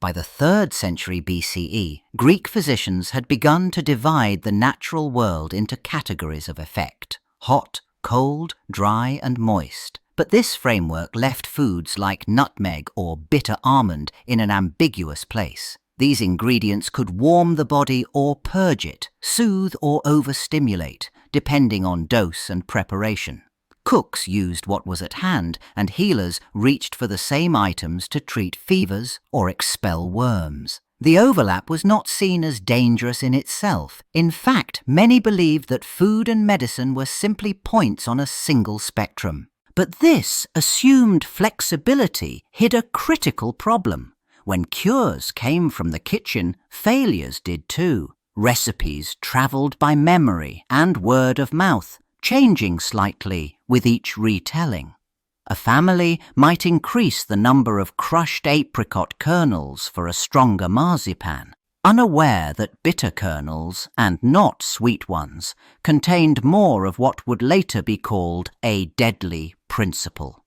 By the 3rd century BCE, Greek physicians had begun to divide the natural world into categories of effect: hot, cold, dry, and moist. But this framework left foods like nutmeg or bitter almond in an ambiguous place. These ingredients could warm the body or purge it, soothe or overstimulate, depending on dose and preparation. Cooks used what was at hand, and healers reached for the same items to treat fevers or expel worms. The overlap was not seen as dangerous in itself. In fact, many believed that food and medicine were simply points on a single spectrum. But this assumed flexibility hid a critical problem. When cures came from the kitchen, failures did too. Recipes travelled by memory and word of mouth, changing slightly with each retelling. A family might increase the number of crushed apricot kernels for a stronger marzipan, unaware that bitter kernels, and not sweet ones, contained more of what would later be called a deadly principle.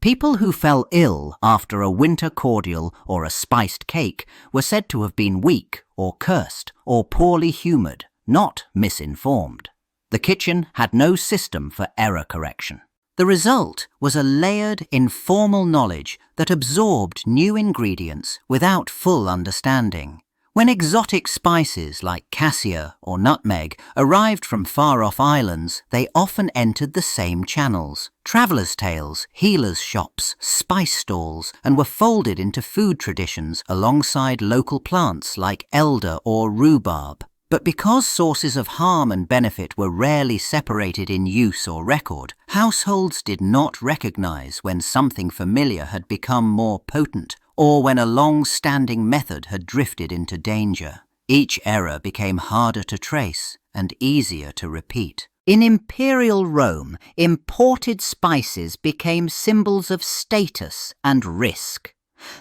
People who fell ill after a winter cordial or a spiced cake were said to have been weak or cursed or poorly humoured, not misinformed. The kitchen had no system for error correction. The result was a layered, informal knowledge that absorbed new ingredients without full understanding. When exotic spices like cassia or nutmeg arrived from far-off islands, they often entered the same channels: travellers' tales, healers' shops, spice stalls, and were folded into food traditions alongside local plants like elder or rhubarb. But because sources of harm and benefit were rarely separated in use or record, households did not recognize when something familiar had become more potent or when a long-standing method had drifted into danger. Each error became harder to trace and easier to repeat. In imperial Rome, imported spices became symbols of status and risk.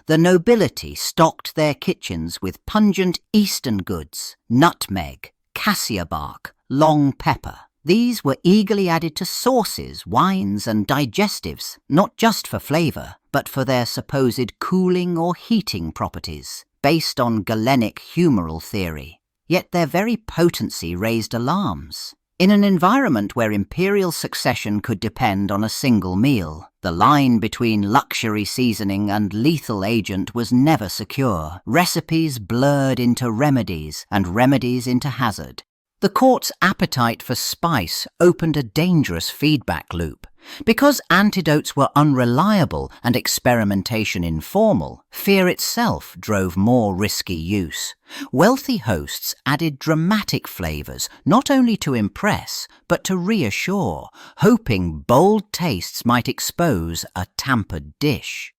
The nobility stocked their kitchens with pungent Eastern goods: nutmeg, cassia bark, long pepper. These were eagerly added to sauces, wines, and digestives, not just for flavour, but for their supposed cooling or heating properties, based on Galenic humoral theory. Yet their very potency raised alarms. In an environment where imperial succession could depend on a single meal, the line between luxury seasoning and lethal agent was never secure. Recipes blurred into remedies, and remedies into hazard. The court's appetite for spice opened a dangerous feedback loop. Because antidotes were unreliable and experimentation informal, fear itself drove more risky use. Wealthy hosts added dramatic flavours, not only to impress, but to reassure, hoping bold tastes might expose a tampered dish.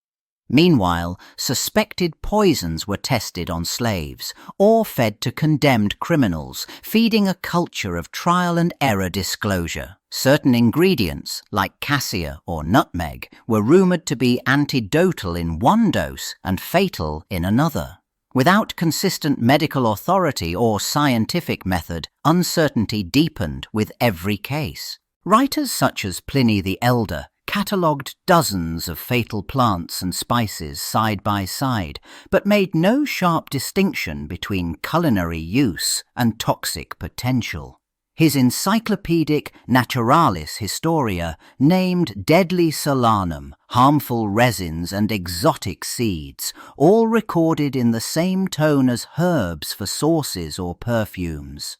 Meanwhile, suspected poisons were tested on slaves or fed to condemned criminals, feeding a culture of trial and error disclosure. Certain ingredients, like cassia or nutmeg, were rumoured to be antidotal in one dose and fatal in another. Without consistent medical authority or scientific method, uncertainty deepened with every case. Writers such as Pliny the Elder catalogued dozens of fatal plants and spices side by side, but made no sharp distinction between culinary use and toxic potential. His encyclopedic Naturalis Historia named deadly solanum, harmful resins and exotic seeds, all recorded in the same tone as herbs for sauces or perfumes.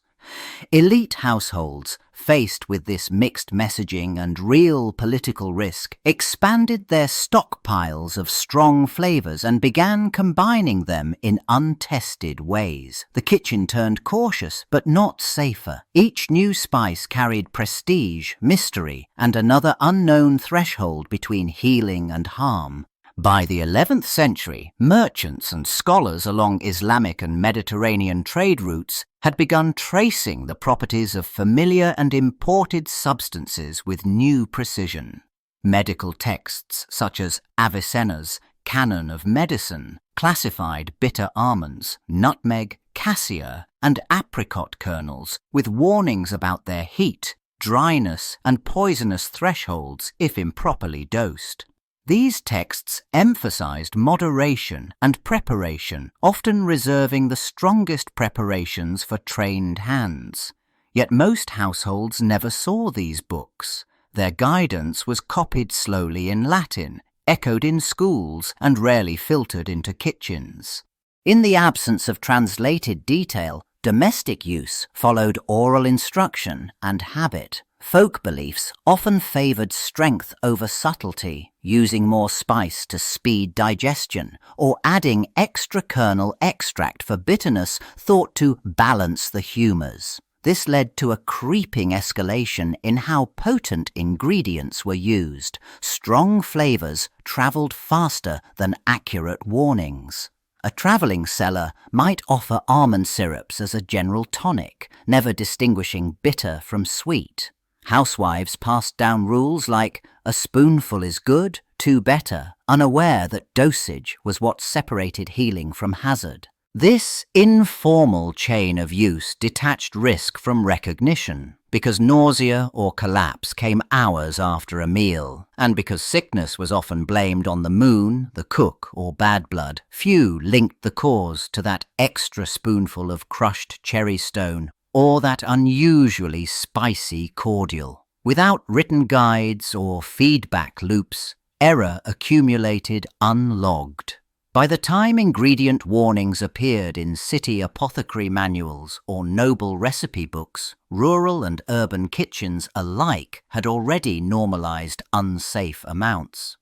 Elite households, faced with this mixed messaging and real political risk, expanded their stockpiles of strong flavours and began combining them in untested ways. The kitchen turned cautious, but not safer. Each new spice carried prestige, mystery, and another unknown threshold between healing and harm. By the 11th century, merchants and scholars along Islamic and Mediterranean trade routes had begun tracing the properties of familiar and imported substances with new precision. Medical texts such as Avicenna's Canon of Medicine classified bitter almonds, nutmeg, cassia, and apricot kernels with warnings about their heat, dryness, and poisonous thresholds if improperly dosed. These texts emphasized moderation and preparation, often reserving the strongest preparations for trained hands. Yet most households never saw these books. Their guidance was copied slowly in Latin, echoed in schools, and rarely filtered into kitchens. In the absence of translated detail, domestic use followed oral instruction and habit. Folk beliefs often favored strength over subtlety, using more spice to speed digestion, or adding extra kernel extract for bitterness thought to balance the humors. This led to a creeping escalation in how potent ingredients were used. Strong flavors traveled faster than accurate warnings. A traveling seller might offer almond syrups as a general tonic, never distinguishing bitter from sweet. Housewives passed down rules like a spoonful is good, two better, unaware that dosage was what separated healing from hazard. This informal chain of use detached risk from recognition, because nausea or collapse came hours after a meal, and because sickness was often blamed on the moon, the cook, or bad blood. Few linked the cause to that extra spoonful of crushed cherry stone or that unusually spicy cordial. Without written guides or feedback loops, error accumulated unlogged. By the time ingredient warnings appeared in city apothecary manuals or noble recipe books, rural and urban kitchens alike had already normalized unsafe amounts.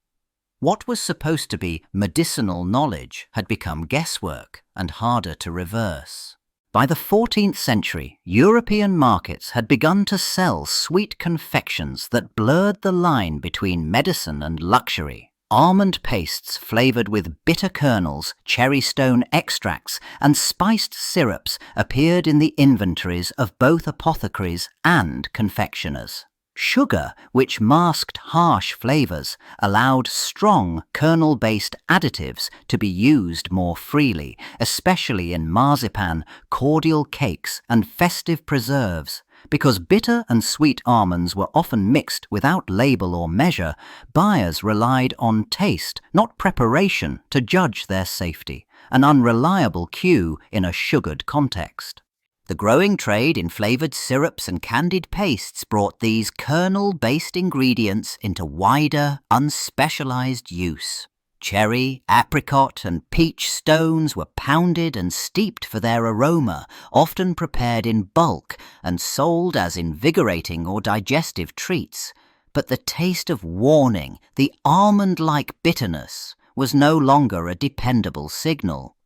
What was supposed to be medicinal knowledge had become guesswork and harder to reverse. By the 14th century, European markets had begun to sell sweet confections that blurred the line between medicine and luxury. Almond pastes flavored with bitter kernels, cherry stone extracts, and spiced syrups appeared in the inventories of both apothecaries and confectioners. Sugar, which masked harsh flavors, allowed strong kernel-based additives to be used more freely, especially in marzipan, cordial cakes, and festive preserves. Because bitter and sweet almonds were often mixed without label or measure, buyers relied on taste, not preparation, to judge their safety, an unreliable cue in a sugared context. The growing trade in flavored syrups and candied pastes brought these kernel-based ingredients into wider, unspecialized use. Cherry, apricot, and peach stones were pounded and steeped for their aroma, often prepared in bulk and sold as invigorating or digestive treats. But the taste of warning, the almond-like bitterness, was no longer a dependable signal.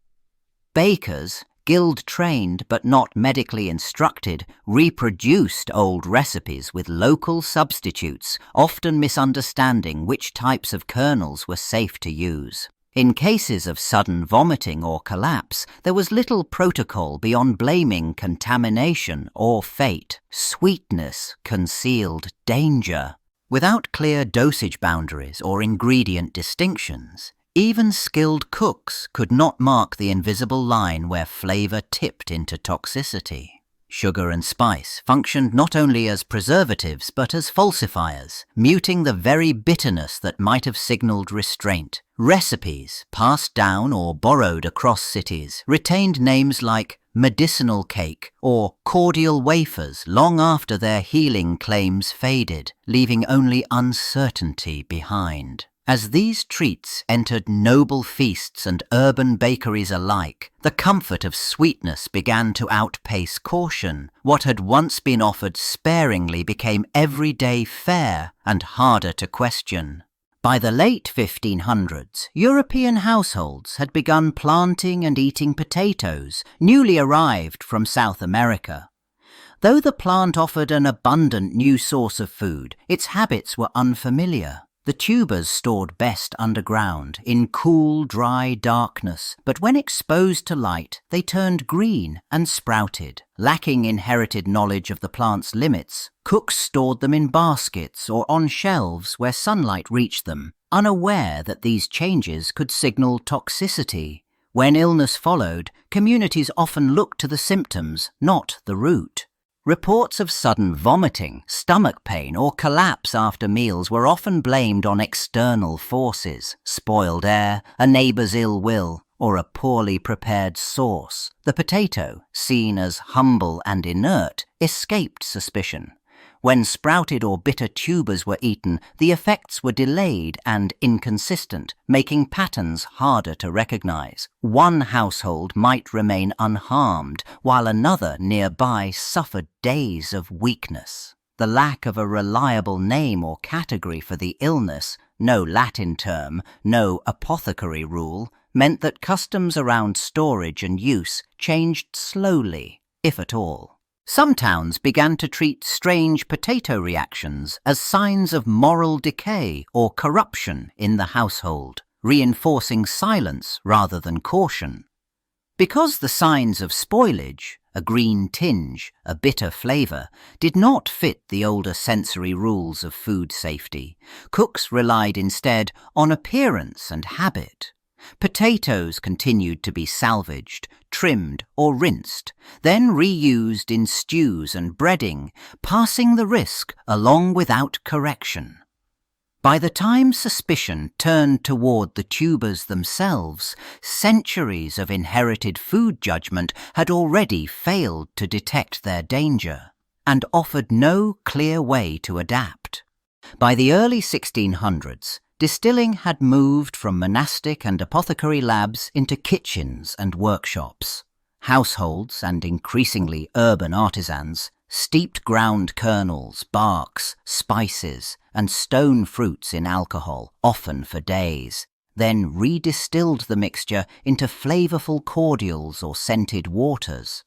Bakers, guild-trained but not medically instructed, reproduced old recipes with local substitutes, often misunderstanding which types of kernels were safe to use. In cases of sudden vomiting or collapse, there was little protocol beyond blaming contamination or fate. Sweetness concealed danger. Without clear dosage boundaries or ingredient distinctions, even skilled cooks could not mark the invisible line where flavor tipped into toxicity. Sugar and spice functioned not only as preservatives but as falsifiers, muting the very bitterness that might have signaled restraint. Recipes, passed down or borrowed across cities, retained names like medicinal cake or cordial wafers long after their healing claims faded, leaving only uncertainty behind. As these treats entered noble feasts and urban bakeries alike, the comfort of sweetness began to outpace caution. What had once been offered sparingly became everyday fare and harder to question. By the late 1500s, European households had begun planting and eating potatoes, newly arrived from South America. Though the plant offered an abundant new source of food, its habits were unfamiliar. The tubers stored best underground, in cool, dry darkness, but when exposed to light, they turned green and sprouted. Lacking inherited knowledge of the plant's limits, cooks stored them in baskets or on shelves where sunlight reached them, unaware that these changes could signal toxicity. When illness followed, communities often looked to the symptoms, not the root. Reports of sudden vomiting, stomach pain, or collapse after meals were often blamed on external forces, spoiled air, a neighbour's ill will, or a poorly prepared sauce. The potato, seen as humble and inert, escaped suspicion. When sprouted or bitter tubers were eaten, the effects were delayed and inconsistent, making patterns harder to recognise. One household might remain unharmed, while another nearby suffered days of weakness. The lack of a reliable name or category for the illness, no Latin term, no apothecary rule, meant that customs around storage and use changed slowly, if at all. Some towns began to treat strange potato reactions as signs of moral decay or corruption in the household, reinforcing silence rather than caution. Because the signs of spoilage, a green tinge, a bitter flavour, did not fit the older sensory rules of food safety, cooks relied instead on appearance and habit. Potatoes continued to be salvaged, trimmed or rinsed, then reused in stews and breading, passing the risk along without correction. By the time suspicion turned toward the tubers themselves, centuries of inherited food judgment had already failed to detect their danger and offered no clear way to adapt. By the early 1600s, distilling had moved from monastic and apothecary labs into kitchens and workshops. Households and increasingly urban artisans steeped ground kernels, barks, spices, and stone fruits in alcohol, often for days, then redistilled the mixture into flavourful cordials or scented waters.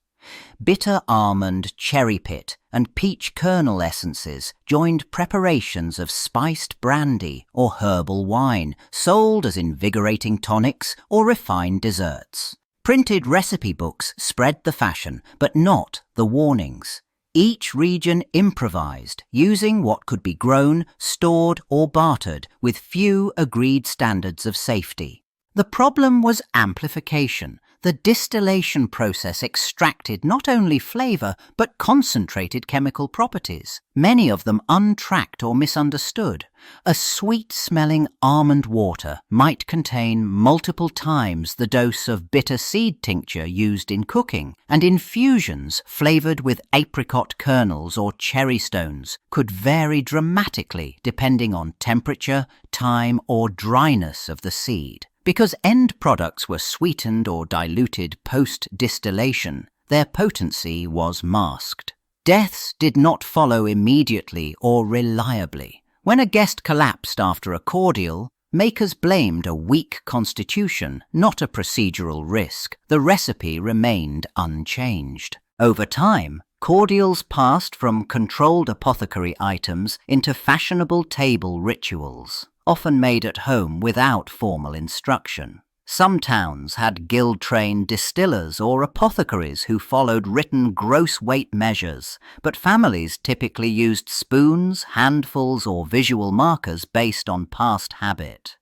Bitter almond, cherry pit, and peach kernel essences joined preparations of spiced brandy or herbal wine, sold as invigorating tonics or refined desserts. Printed recipe books spread the fashion, but not the warnings. Each region improvised, using what could be grown, stored, or bartered, with few agreed standards of safety. The problem was amplification. The distillation process extracted not only flavour, but concentrated chemical properties, many of them untracked or misunderstood. A sweet-smelling almond water might contain multiple times the dose of bitter seed tincture used in cooking, and infusions flavoured with apricot kernels or cherry stones could vary dramatically depending on temperature, time, or dryness of the seed. Because end products were sweetened or diluted post-distillation, their potency was masked. Deaths did not follow immediately or reliably. When a guest collapsed after a cordial, makers blamed a weak constitution, not a procedural risk. The recipe remained unchanged. Over time, cordials passed from controlled apothecary items into fashionable table rituals, often made at home without formal instruction. Some towns had guild-trained distillers or apothecaries who followed written gross weight measures, but families typically used spoons, handfuls, or visual markers based on past habit.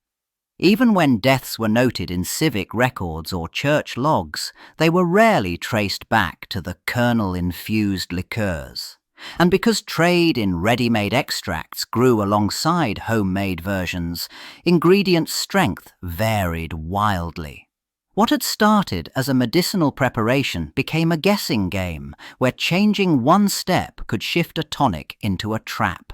Even when deaths were noted in civic records or church logs, they were rarely traced back to the kernel-infused liqueurs. And because trade in ready-made extracts grew alongside homemade versions, ingredient strength varied wildly. What had started as a medicinal preparation became a guessing game, where changing one step could shift a tonic into a trap.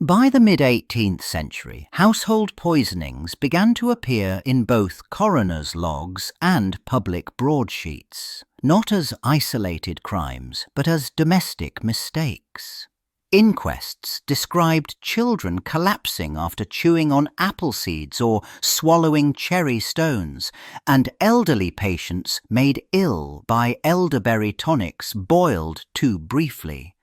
By the mid-18th century, household poisonings began to appear in both coroners' logs and public broadsheets, not as isolated crimes, but as domestic mistakes. Inquests described children collapsing after chewing on apple seeds or swallowing cherry stones, and elderly patients made ill by elderberry tonics boiled too briefly.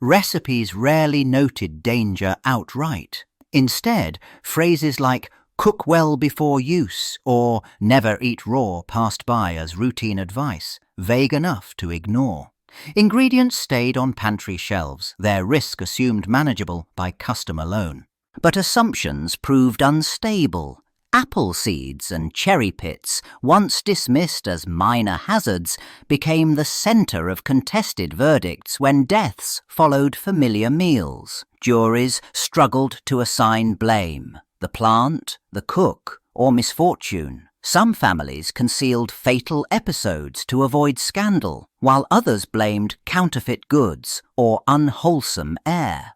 Recipes rarely noted danger outright. Instead, phrases like "cook well before use" or "never eat raw" passed by as routine advice, vague enough to ignore. Ingredients stayed on pantry shelves, their risk assumed manageable by custom alone. But assumptions proved unstable. Apple seeds and cherry pits, once dismissed as minor hazards, became the centre of contested verdicts when deaths followed familiar meals. Juries struggled to assign blame: the plant, the cook, or misfortune. Some families concealed fatal episodes to avoid scandal, while others blamed counterfeit goods or unwholesome air.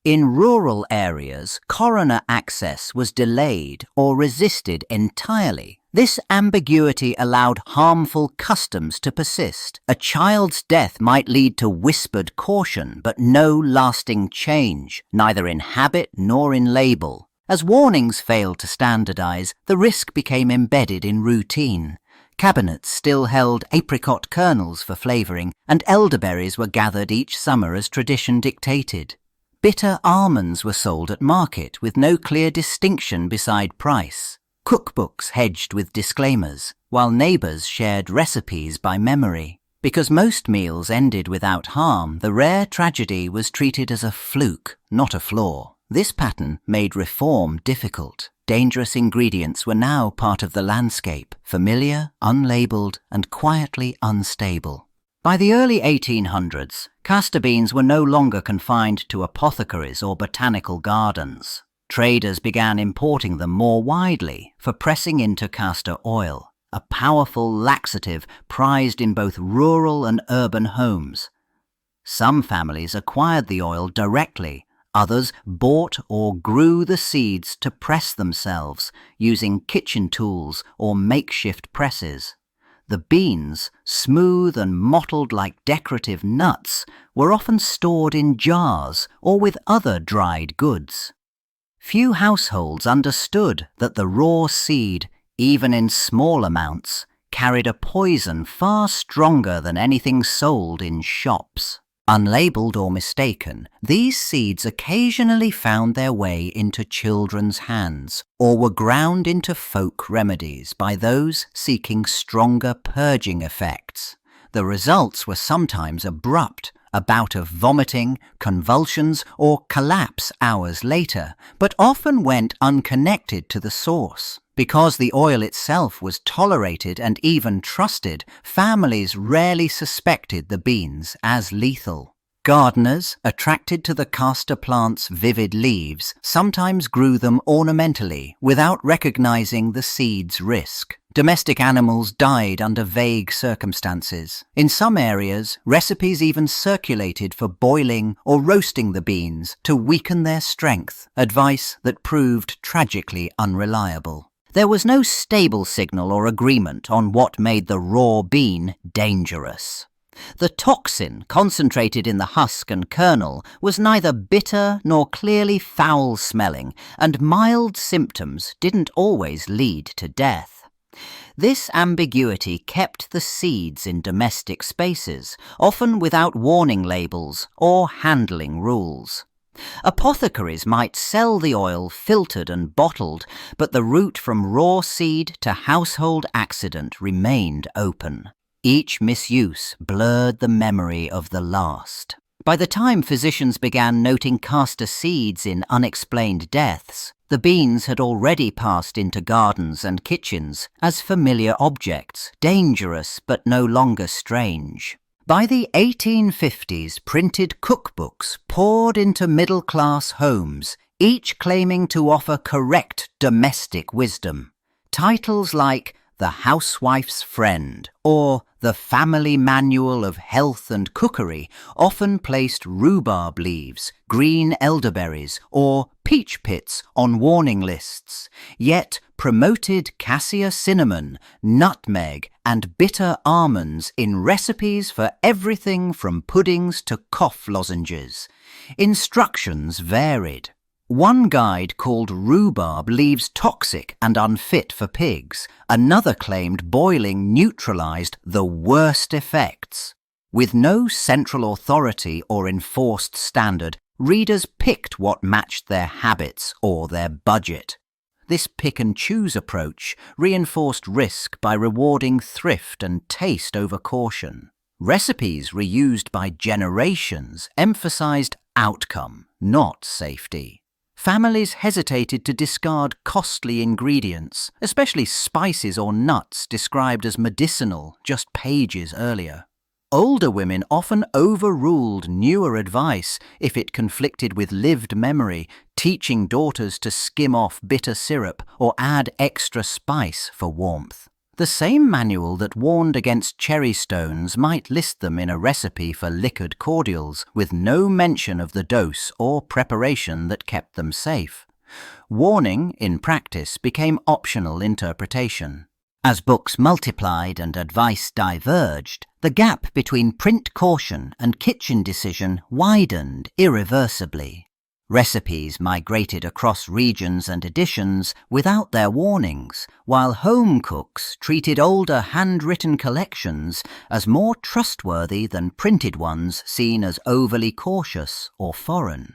In rural areas, coroner access was delayed or resisted entirely. This ambiguity allowed harmful customs to persist. A child's death might lead to whispered caution, but no lasting change, neither in habit nor in label. As warnings failed to standardize, the risk became embedded in routine. Cabinets still held apricot kernels for flavoring, and elderberries were gathered each summer as tradition dictated. Bitter almonds were sold at market with no clear distinction beside price. Cookbooks hedged with disclaimers, while neighbours shared recipes by memory. Because most meals ended without harm, the rare tragedy was treated as a fluke, not a flaw. This pattern made reform difficult. Dangerous ingredients were now part of the landscape, familiar, unlabelled, and quietly unstable. By the early 1800s, castor beans were no longer confined to apothecaries or botanical gardens. Traders began importing them more widely for pressing into castor oil, a powerful laxative prized in both rural and urban homes. Some families acquired the oil directly, others bought or grew the seeds to press themselves using kitchen tools or makeshift presses. The beans, smooth and mottled like decorative nuts, were often stored in jars or with other dried goods. Few households understood that the raw seed, even in small amounts, carried a poison far stronger than anything sold in shops. Unlabeled or mistaken, these seeds occasionally found their way into children's hands or were ground into folk remedies by those seeking stronger purging effects. The results were sometimes abrupt, a bout of vomiting, convulsions, or collapse hours later, but often went unconnected to the source. Because the oil itself was tolerated and even trusted, families rarely suspected the beans as lethal. Gardeners, attracted to the castor plant's vivid leaves, sometimes grew them ornamentally without recognizing the seed's risk. Domestic animals died under vague circumstances. In some areas, recipes even circulated for boiling or roasting the beans to weaken their strength, advice that proved tragically unreliable. There was no stable signal or agreement on what made the raw bean dangerous. The toxin concentrated in the husk and kernel was neither bitter nor clearly foul-smelling, and mild symptoms didn't always lead to death. This ambiguity kept the seeds in domestic spaces, often without warning labels or handling rules. Apothecaries might sell the oil filtered and bottled, but the route from raw seed to household accident remained open. Each misuse blurred the memory of the last. By the time physicians began noting castor seeds in unexplained deaths, the beans had already passed into gardens and kitchens as familiar objects, dangerous but no longer strange. By the 1850s, printed cookbooks poured into middle-class homes, each claiming to offer correct domestic wisdom. Titles like The Housewife's Friend or The Family Manual of Health and Cookery often placed rhubarb leaves, green elderberries, or peach pits on warning lists, yet promoted cassia cinnamon, nutmeg, and bitter almonds in recipes for everything from puddings to cough lozenges. Instructions varied. One guide called rhubarb leaves toxic and unfit for pigs. Another claimed boiling neutralized the worst effects. With no central authority or enforced standard, readers picked what matched their habits or their budget. This pick-and-choose approach reinforced risk by rewarding thrift and taste over caution. Recipes reused by generations emphasized outcome, not safety. Families hesitated to discard costly ingredients, especially spices or nuts described as medicinal just pages earlier. Older women often overruled newer advice if it conflicted with lived memory, teaching daughters to skim off bitter syrup or add extra spice for warmth. The same manual that warned against cherry stones might list them in a recipe for liquored cordials, with no mention of the dose or preparation that kept them safe. Warning, in practice, became optional interpretation. As books multiplied and advice diverged, the gap between print caution and kitchen decision widened irreversibly. Recipes migrated across regions and editions without their warnings, while home cooks treated older handwritten collections as more trustworthy than printed ones seen as overly cautious or foreign.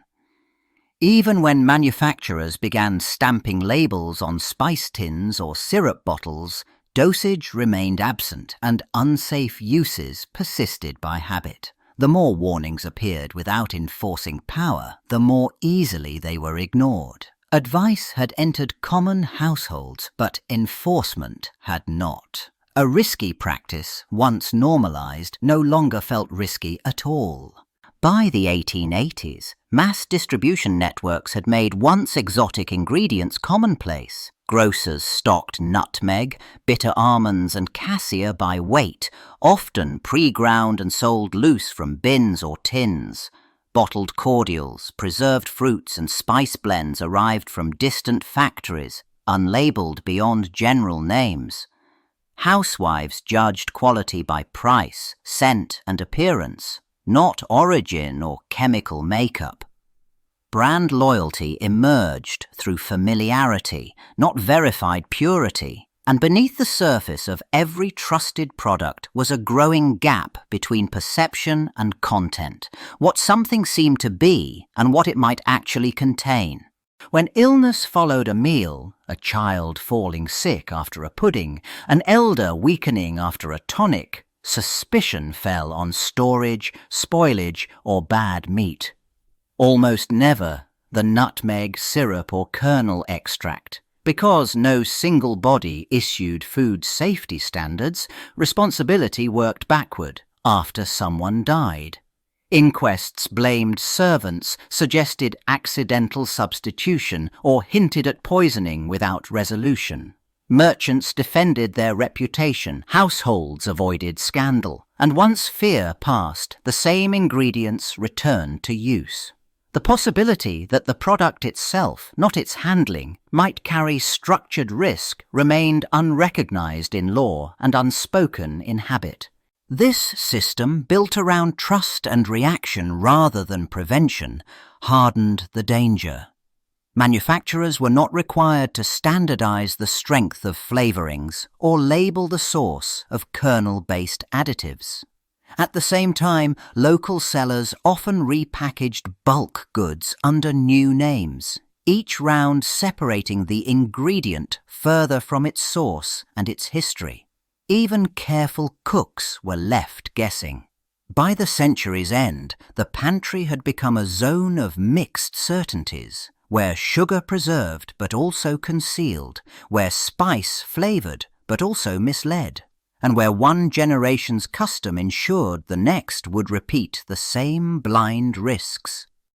Even when manufacturers began stamping labels on spice tins or syrup bottles, dosage remained absent and unsafe uses persisted by habit. The more warnings appeared without enforcing power, the more easily they were ignored. Advice had entered common households, but enforcement had not. A risky practice, once normalized, no longer felt risky at all. By the 1880s, mass distribution networks had made once exotic ingredients commonplace. Grocers stocked nutmeg, bitter almonds and cassia by weight, often pre-ground and sold loose from bins or tins. Bottled cordials, preserved fruits and spice blends arrived from distant factories, unlabeled beyond general names. Housewives judged quality by price, scent and appearance, not origin or chemical makeup. Brand loyalty emerged through familiarity, not verified purity, and beneath the surface of every trusted product was a growing gap between perception and content, what something seemed to be and what it might actually contain. When illness followed a meal, a child falling sick after a pudding, an elder weakening after a tonic, suspicion fell on storage, spoilage, or bad meat. Almost never the nutmeg, syrup or kernel extract. Because no single body issued food safety standards, responsibility worked backward after someone died. Inquests blamed servants, suggested accidental substitution, or hinted at poisoning without resolution. Merchants defended their reputation, households avoided scandal, and once fear passed, the same ingredients returned to use. The possibility that the product itself, not its handling, might carry structured risk remained unrecognized in law and unspoken in habit. This system, built around trust and reaction rather than prevention, hardened the danger. Manufacturers were not required to standardize the strength of flavorings or label the source of kernel-based additives. At the same time, local sellers often repackaged bulk goods under new names, each round separating the ingredient further from its source and its history. Even careful cooks were left guessing. By the century's end, the pantry had become a zone of mixed certainties, where sugar preserved but also concealed, where spice flavored but also misled, and where one generation's custom ensured the next would repeat the same blind risks.